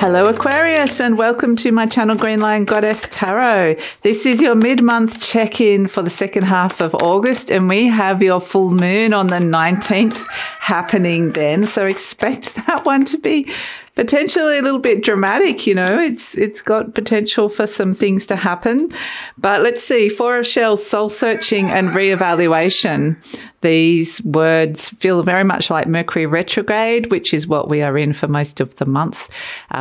Hello Aquarius, and welcome to my channel GreenLion Goddess Tarot. This is your mid-month check-in for the second half of August, and we have your full moon on the 19th happening then. So expect that one to be potentially a little bit dramatic, you know. It's got potential for some things to happen. But let's see, Four of Shells, soul searching and reevaluation. These words feel very much like Mercury retrograde, which is what we are in for most of the month.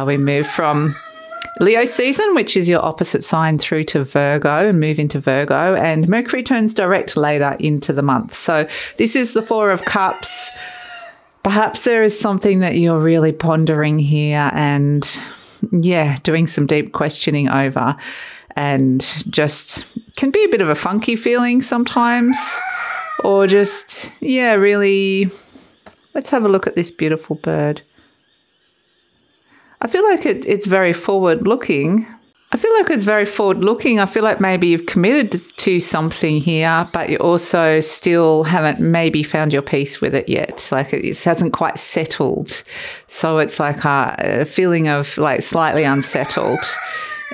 We move from Leo season, which is your opposite sign, through to Virgo and move into Virgo. And Mercury turns direct later into the month. So this is the Four of Cups. Perhaps there is something that you're really pondering here and, yeah, doing some deep questioning over, and just can be a bit of a funky feeling sometimes, or just, yeah, really, let's have a look at this beautiful bird. I feel like it's very forward-looking. I feel like maybe you've committed to something here, but you also still haven't maybe found your peace with it yet. Like it hasn't quite settled. So it's like a feeling of like slightly unsettled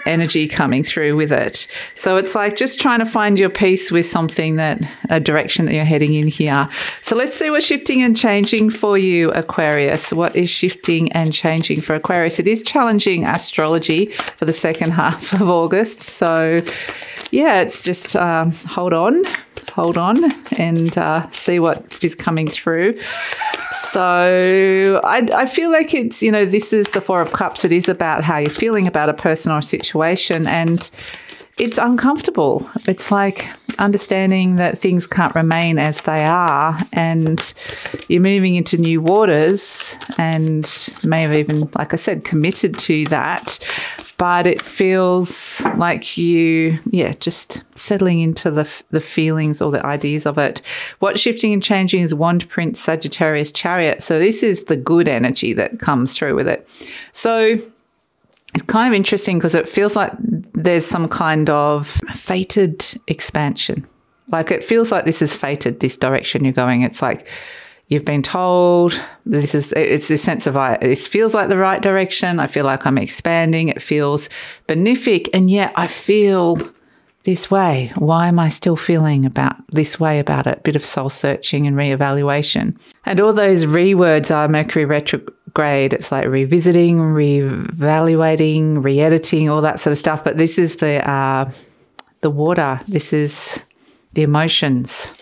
energy coming through with it. So it's like just trying to find your peace with something, a direction that you're heading in here. So let's see what's shifting and changing for you, Aquarius. What is shifting and changing for Aquarius? It is challenging astrology for the second half of August. So yeah, it's just hold on and see what is coming through. So I feel like it's, you know, this is the Four of Cups. It is about how you're feeling about a person or a situation, and it's uncomfortable. It's like understanding that things can't remain as they are, and you're moving into new waters, and may have even, like I said, committed to that. But it feels like you, yeah, just settling into the feelings or the ideas of it. What's shifting and changing is Wand, Prince, Sagittarius, Chariot. So this is the good energy that comes through with it. So it's kind of interesting because it feels like there's some kind of fated expansion. Like it feels like this is fated, this direction you're going. It's like you've been told it's this sense of, this feels like the right direction. I feel like I'm expanding. It feels benefic. And yet I feel this way. Why am I still feeling this way about it? Bit of soul searching and reevaluation. And all those words are Mercury retrograde. It's like revisiting, reevaluating, re-editing, all that sort of stuff. But this is the water. This is the emotions.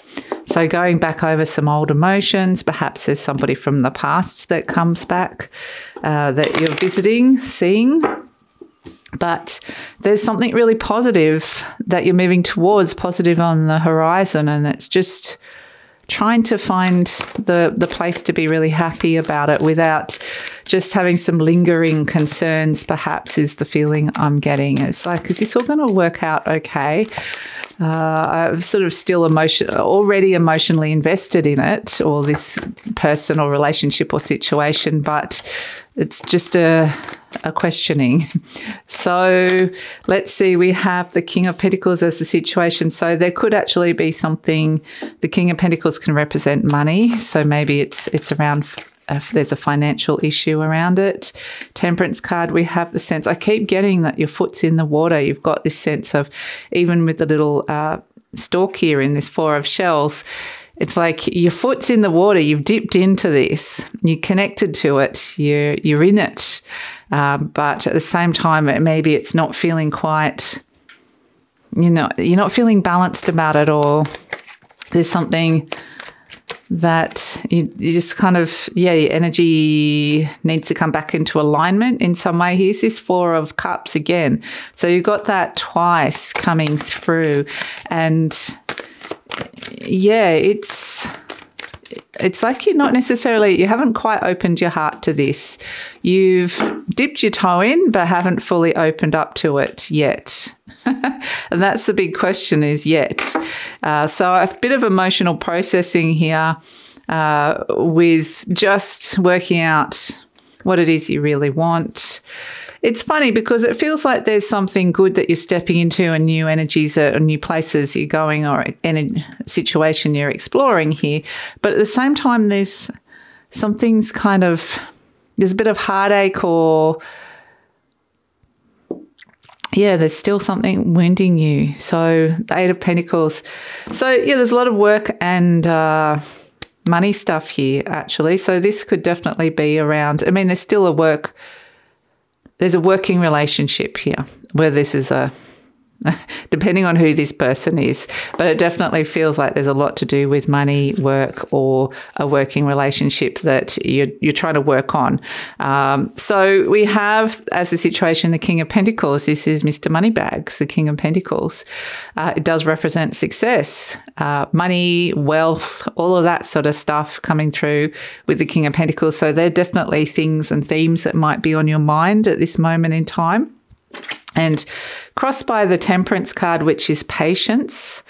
So going back over some old emotions, perhaps there's somebody from the past that comes back that you're visiting, seeing. But there's something really positive that you're moving towards, positive on the horizon, and it's just trying to find the place to be really happy about it without just having some lingering concerns, perhaps, is the feeling I'm getting. It's like, is this all going to work out okay? I'm sort of still already emotionally invested in it, or this person or relationship or situation, but it's just a questioning. So let's see, we have the King of Pentacles as the situation. So there could actually be something, the King of Pentacles can represent money. So maybe it's around, if there's a financial issue around it. Temperance card, we have the sense, I keep getting that your foot's in the water. You've got this sense of, even with the little stalk here in this Four of Shells, it's like your foot's in the water. You've dipped into this. You're connected to it. You're in it. But at the same time, maybe it's not feeling quite, you know, you're not feeling balanced about it, or there's something that you just kind of, yeah, your energy needs to come back into alignment in some way. Here's this Four of Cups again. So you've got that twice coming through, and yeah, it's like you're not necessarily, you haven't quite opened your heart to this. You've dipped your toe in, but haven't fully opened up to it yet. And that's the big question, is yet. So a bit of emotional processing here with just working out what it is you really want. It's funny because it feels like there's something good that you're stepping into, and new energies or new places you're going, or any situation you're exploring here. But at the same time, there's something's kind of, there's a bit of heartache or yeah, there's still something wounding you. So the Eight of Pentacles. So yeah, there's a lot of work and money stuff here, actually. So this could definitely be around, I mean, there's a working relationship here where this is depending on who this person is, but it definitely feels like there's a lot to do with money, work, or a working relationship that you're trying to work on. So we have, as a situation, the King of Pentacles. This is Mr. Moneybags, the King of Pentacles. It does represent success, money, wealth, all of that sort of stuff coming through with the King of Pentacles. So they're definitely things and themes that might be on your mind at this moment in time. And crossed by the Temperance card, which is patience.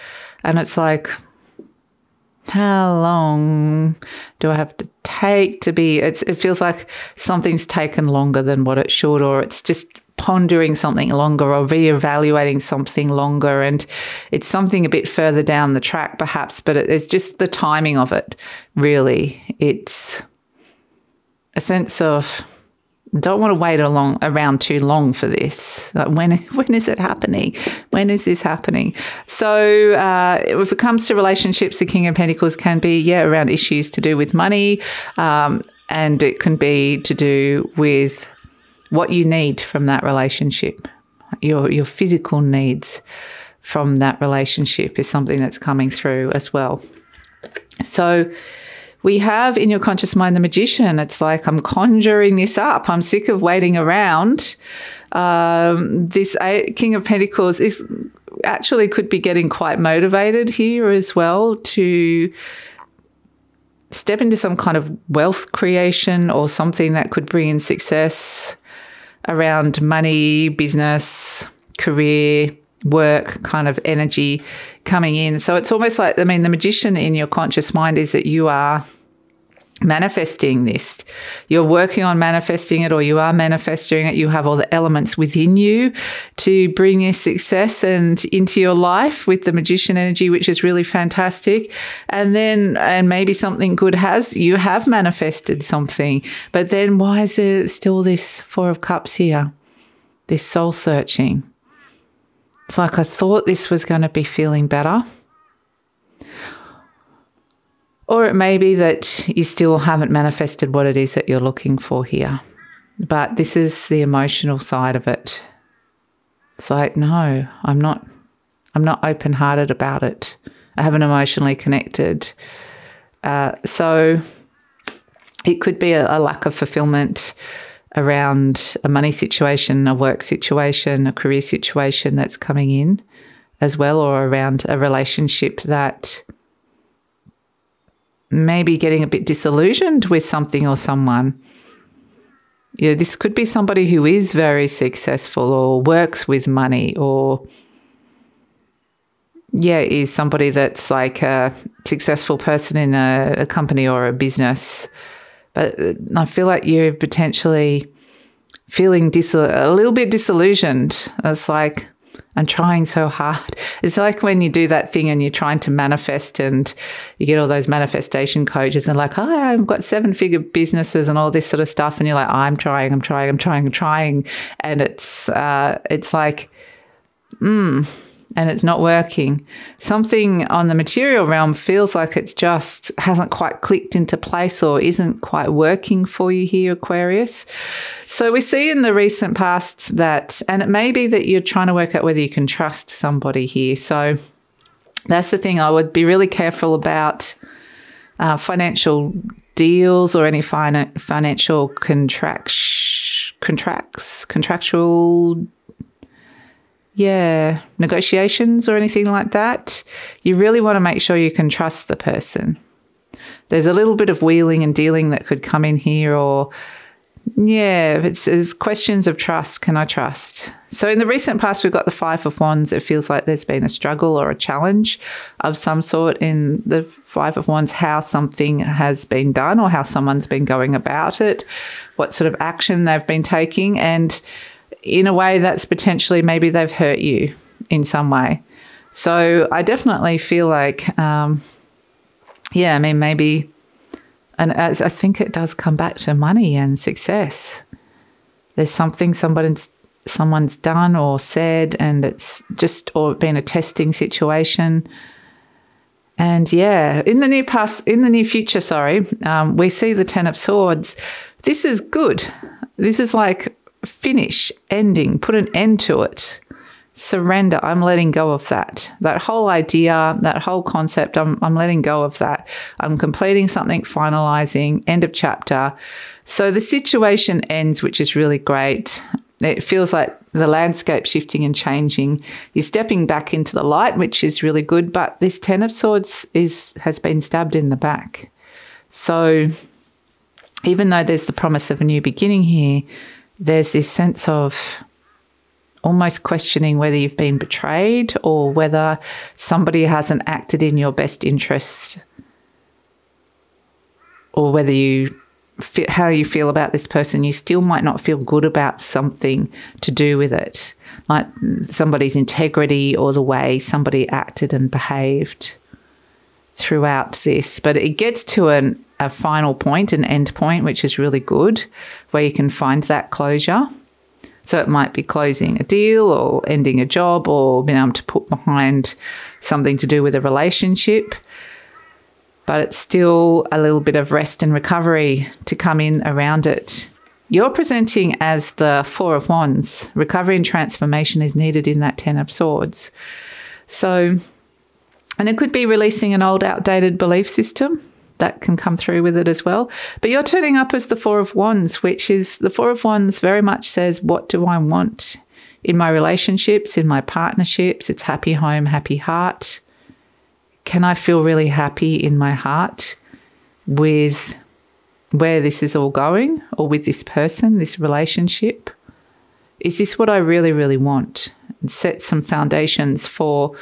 And it's like, how long do I have to take to be? It feels like something's taken longer than what it should, or it's just pondering something longer or reevaluating something longer. And it's something a bit further down the track, perhaps, but it's just the timing of it, really. It's a sense of, don't want to wait around too long for this. Like when is it happening? When is this happening? So if it comes to relationships, the King of Pentacles can be, around issues to do with money, and it can be to do with what you need from that relationship. Your physical needs from that relationship is something that's coming through as well. So we have in your conscious mind the Magician. It's like, I'm conjuring this up. I'm sick of waiting around. This King of Pentacles could be getting quite motivated here as well to step into some kind of wealth creation or something that could bring in success around money, business, career, work kind of energy coming in. So it's almost like, the Magician in your conscious mind is that you are manifesting this. You're working on manifesting it, or you are manifesting it. You have all the elements within you to bring this success and into your life with the Magician energy, which is really fantastic. And maybe something good you have manifested something, but then why is there still this Four of Cups here? This soul searching. It's like, I thought this was going to be feeling better. Or it may be that you still haven't manifested what it is that you're looking for here. But this is the emotional side of it. It's like, no, I'm not open-hearted about it. I haven't emotionally connected. So it could be a lack of fulfillment around a money situation, a work situation, a career situation that's coming in as well, or around a relationship that may be getting a bit disillusioned with something or someone. This could be somebody who is very successful or works with money, or is somebody that's like a successful person in a company or a business. But I feel like you're potentially feeling a little bit disillusioned. It's like, I'm trying so hard. It's like when you do that thing and you're trying to manifest, and you get all those manifestation coaches and like, I've got 7-figure businesses and all this sort of stuff. And you're like, I'm trying. And it's like, and it's not working. Something on the material realm feels like it's just hasn't quite clicked into place or isn't quite working for you here, Aquarius. So we see in the recent past that, and it may be that you're trying to work out whether you can trust somebody here. So that's the thing. I would be really careful about financial deals or any financial contractual negotiations or anything like that. You really want to make sure you can trust the person. There's a little bit of wheeling and dealing that could come in here, or it's questions of trust. Can I trust? So in the recent past, we've got the Five of Wands. It feels like there's been a struggle or a challenge of some sort in the Five of Wands, how something has been done or how someone's been going about it, what sort of action they've been taking, and in a way that's potentially maybe they've hurt you in some way. So I definitely feel like, maybe, and I think it does come back to money and success. There's something someone's done or said, and it's just or been a testing situation. And yeah, in the near future, we see the Ten of Swords. This is good. This is like finish, ending, put an end to it. Surrender. I'm letting go of that. That whole idea, that whole concept, I'm letting go of that. I'm completing something, finalizing, end of chapter. So the situation ends, which is really great. It feels like the landscape shifting and changing. You're stepping back into the light, which is really good. But this Ten of Swords has been stabbed in the back. So even though there's the promise of a new beginning here, there's this sense of almost questioning whether you've been betrayed or whether somebody hasn't acted in your best interests, or whether how you feel about this person. You still might not feel good about something to do with it, like somebody's integrity or the way somebody acted and behaved throughout this. But it gets to a final point, an end point, which is really good, where you can find that closure. So it might be closing a deal or ending a job or being able to put behind something to do with a relationship. But it's still a little bit of rest and recovery to come in around it. You're presenting as the Four of Wands. Recovery and transformation is needed in that Ten of Swords. So, and it could be releasing an old, outdated belief system. That can come through with it as well. But you're turning up as the Four of Wands, which is the Four of Wands very much says, what do I want in my relationships, in my partnerships? It's happy home, happy heart. Can I feel really happy in my heart with where this is all going, or with this person, this relationship? Is this what I really, really want? And set some foundations for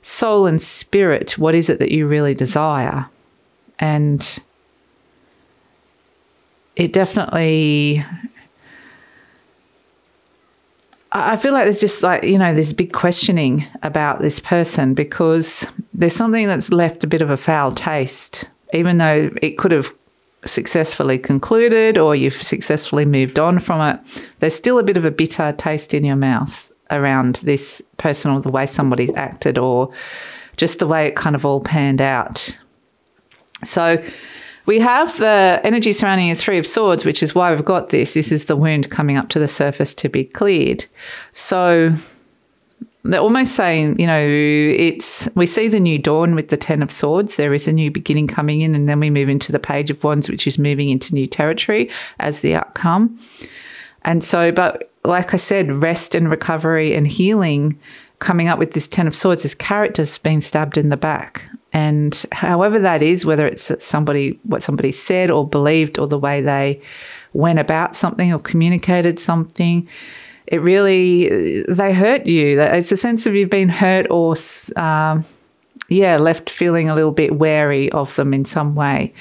soul and spirit. What is it that you really desire? And it definitely, I feel like there's just like, this big questioning about this person, because there's something that's left a bit of a foul taste, even though it could have successfully concluded or you've successfully moved on from it. There's still a bit of a bitter taste in your mouth around this person, or the way somebody's acted, or just the way it kind of all panned out. So we have the energy surrounding the Three of Swords, which is why we've got this. This is the wound coming up to the surface to be cleared. So they're almost saying, we see the new dawn with the Ten of Swords. There is a new beginning coming in, and then we move into the Page of Wands, which is moving into new territory as the outcome. And so, but like I said, rest and recovery and healing coming up with this Ten of Swords, this character's been stabbed in the back. And however that is, whether it's what somebody said or believed, or the way they went about something or communicated something, it really, they hurt you. It's a sense of you've been hurt or, left feeling a little bit wary of them in some way.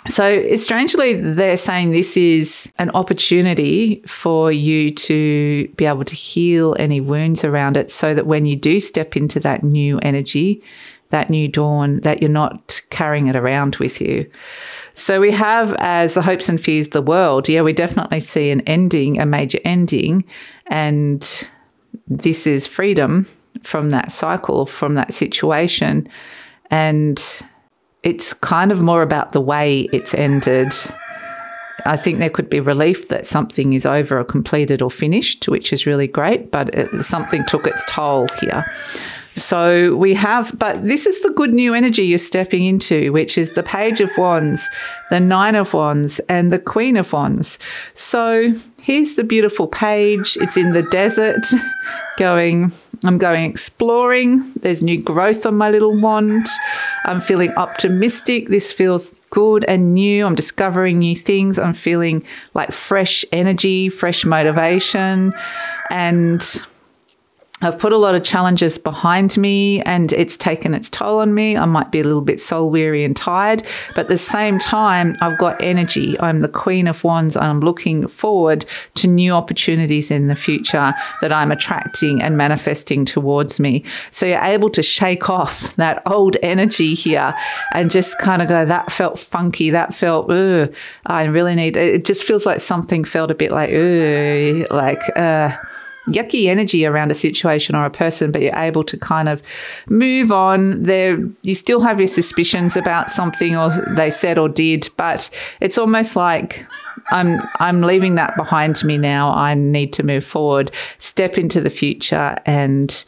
So strangely, they're saying this is an opportunity for you to be able to heal any wounds around it, so that when you do step into that new energy, that new dawn, that you're not carrying it around with you. So we have as the hopes and fears the world. Yeah, we definitely see an ending, a major ending, and this is freedom from that cycle, from that situation. And it's kind of more about the way it's ended. I think there could be relief that something is over or completed or finished, which is really great, but something took its toll here. So we have, but this is the good new energy you're stepping into, which is the Page of Wands, the Nine of Wands, and the Queen of Wands. So here's the beautiful page. It's in the desert I'm going exploring. There's new growth on my little wand. I'm feeling optimistic. This feels good and new. I'm discovering new things. I'm feeling like fresh energy, fresh motivation. And I've put a lot of challenges behind me and it's taken its toll on me. I might be a little bit soul weary and tired, but at the same time, I've got energy. I'm the Queen of Wands. I'm looking forward to new opportunities in the future that I'm attracting and manifesting towards me. So you're able to shake off that old energy here and just kind of go, that felt funky. That felt, I really need, it just feels like something felt a bit like, yucky energy around a situation or a person, but you're able to kind of move on. You still have your suspicions about something or they said or did, but it's almost like I'm leaving that behind me now. I need to move forward, step into the future and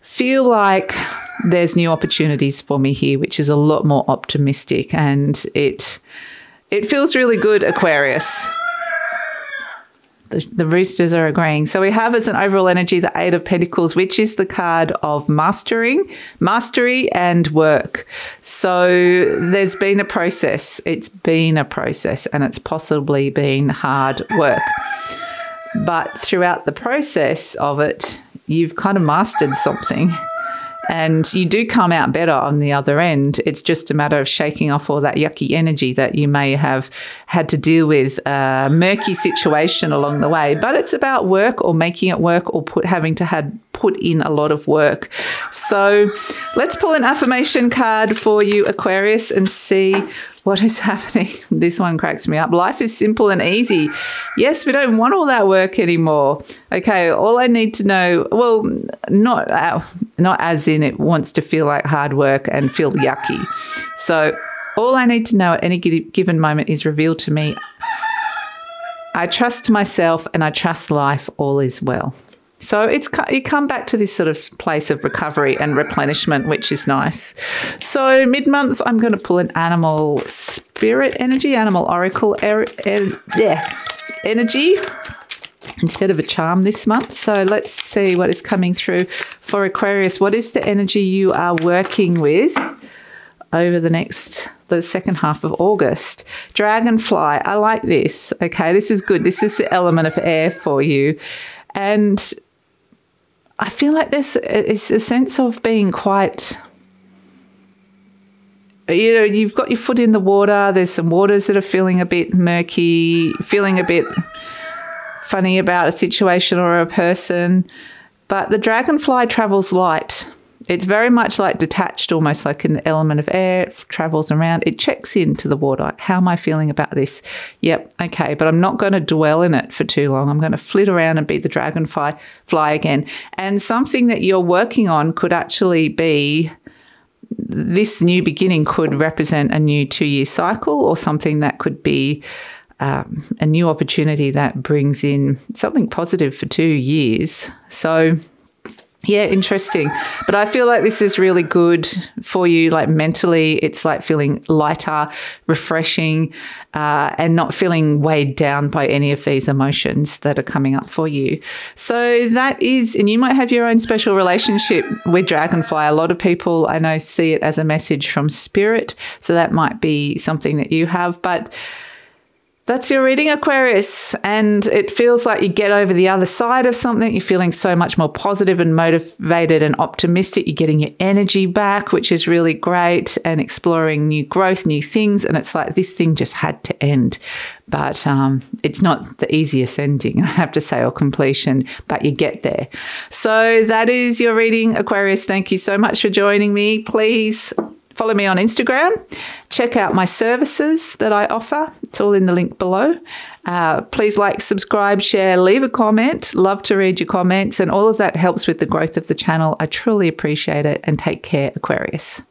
feel like there's new opportunities for me here, which is a lot more optimistic, and it feels really good, Aquarius. The roosters are agreeing. So we have as an overall energy the Eight of Pentacles, which is the card of mastery and work. So there's been a process. It's been a process and it's possibly been hard work. But throughout the process of it, you've kind of mastered something. And you do come out better on the other end. It's just a matter of shaking off all that yucky energy that you may have had to deal with, a murky situation along the way. But it's about work or making it work or having to put in a lot of work. So let's pull an affirmation card for you, Aquarius, and see what is happening. This one cracks me up. Life is simple and easy. Yes, we don't want all that work anymore. Okay, all I need to know, well, not as in it wants to feel like hard work and feel yucky. So all I need to know at any given moment is revealed to me. I trust myself and I trust life, all is well. So you come back to this sort of place of recovery and replenishment, which is nice. So mid-months, I'm going to pull an animal spirit energy, animal oracle energy instead of a charm this month. So let's see what is coming through for Aquarius. What is the energy you are working with over the second half of August? Dragonfly. I like this. Okay, this is good. This is the element of air for you. And I feel like there's a sense of being quite, you've got your foot in the water. There's some waters that are feeling a bit murky, feeling a bit funny about a situation or a person. But the dragonfly travels light. It's very much like detached, almost like in the element of air. It travels around. It checks into the water. How am I feeling about this? Yep, okay, but I'm not going to dwell in it for too long. I'm going to flit around and be the dragonfly again. And something that you're working on could actually be, this new beginning could represent a new 2-year cycle or something that could be a new opportunity that brings in something positive for 2 years. So yeah, interesting. But I feel like this is really good for you, like mentally. It's like feeling lighter, refreshing, and not feeling weighed down by any of these emotions that are coming up for you. So that is, and you might have your own special relationship with Dragonfly. A lot of people I know see it as a message from spirit. So that might be something that you have. But that's your reading, Aquarius, and it feels like you get over the other side of something. You're feeling so much more positive and motivated and optimistic. You're getting your energy back, which is really great, and exploring new growth, new things. And it's like this thing just had to end. But it's not the easiest ending, I have to say, or completion, but you get there. So that is your reading, Aquarius. Thank you so much for joining me. Please follow me on Instagram. Check out my services that I offer. It's all in the link below. Please like, subscribe, share, leave a comment. Love to read your comments, and all of that helps with the growth of the channel. I truly appreciate it, and take care, Aquarius.